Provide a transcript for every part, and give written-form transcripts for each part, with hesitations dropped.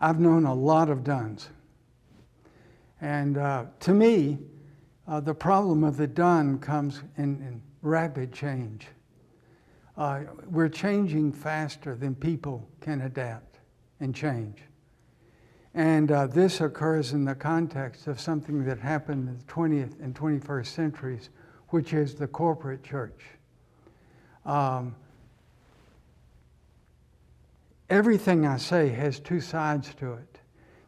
I've known a lot of dones. And to me, the problem of the done comes in rapid change. We're changing faster than people can adapt and change. And this occurs in the context of something that happened in the 20th and 21st centuries, which is the corporate church. Everything I say has two sides to it.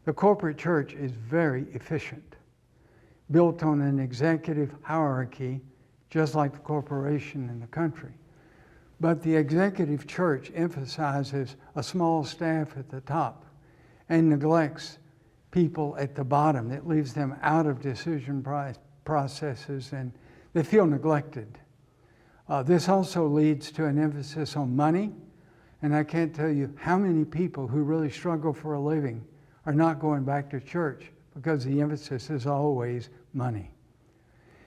The corporate church is very efficient, built on an executive hierarchy, just like the corporation in the country. But the executive church emphasizes a small staff at the top and neglects people at the bottom. It leaves them out of decision processes, and they feel neglected. This also leads to an emphasis on money, and I can't tell you how many people who really struggle for a living are not going back to church because the emphasis is always money.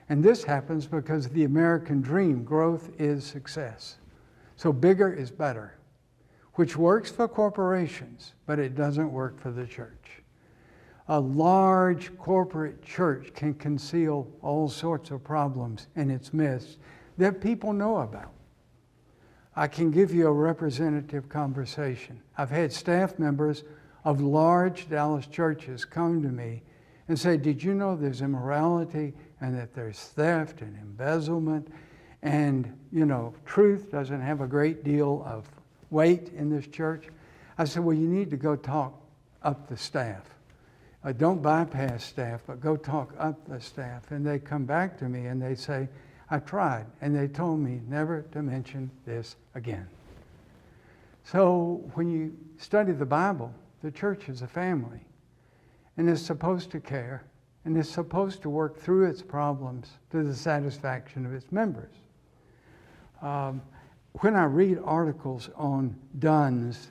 And this happens because the American dream, growth is success. So bigger is better, which works for corporations, but it doesn't work for the church. A large corporate church can conceal all sorts of problems in its midst that people know about. I can give you a representative conversation. I've had staff members of large Dallas churches come to me and say, did you know there's immorality and that there's theft and embezzlement and, truth doesn't have a great deal of weight in this church? I said, well, you need to go talk up the staff. Don't bypass staff, but go talk up the staff. And they come back to me and they say, I tried, and they told me never to mention this again. So when you study the Bible, the church is a family, and it's supposed to care, and it's supposed to work through its problems to the satisfaction of its members. When I read articles on dones,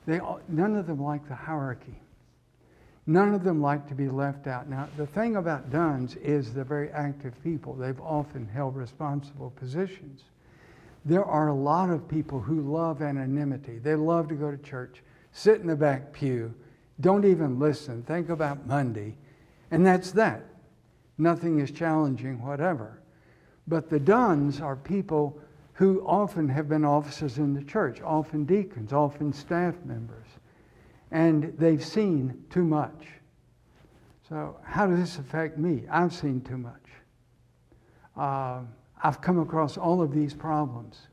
none of them like the hierarchy. None of them like to be left out. Now, the thing about dones is they're very active people. They've often held responsible positions. There are a lot of people who love anonymity. They love to go to church, sit in the back pew, don't even listen, think about Monday, and that's that. Nothing is challenging, whatever. But the dones are people who often have been officers in the church, often deacons, often staff members. And they've seen too much. So how does this affect me? I've seen too much. I've come across all of these problems.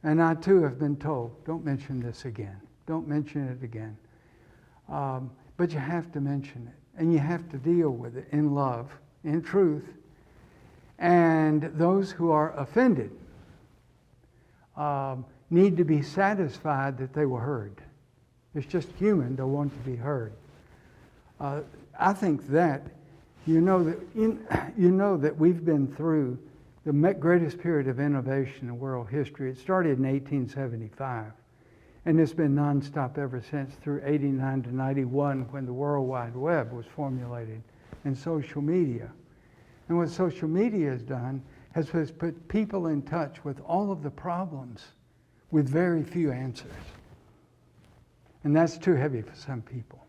And I too have been told, don't mention this again. Don't mention it again. But you have to mention it. And you have to deal with it in love, in truth. And those who are offended need to be satisfied that they were heard. It's just human to want to be heard. I think that that we've been through the greatest period of innovation in world history. It started in 1875, and it's been nonstop ever since through 89 to 91 when the World Wide Web was formulated and social media. And what social media has done has put people in touch with all of the problems with very few answers. And that's too heavy for some people.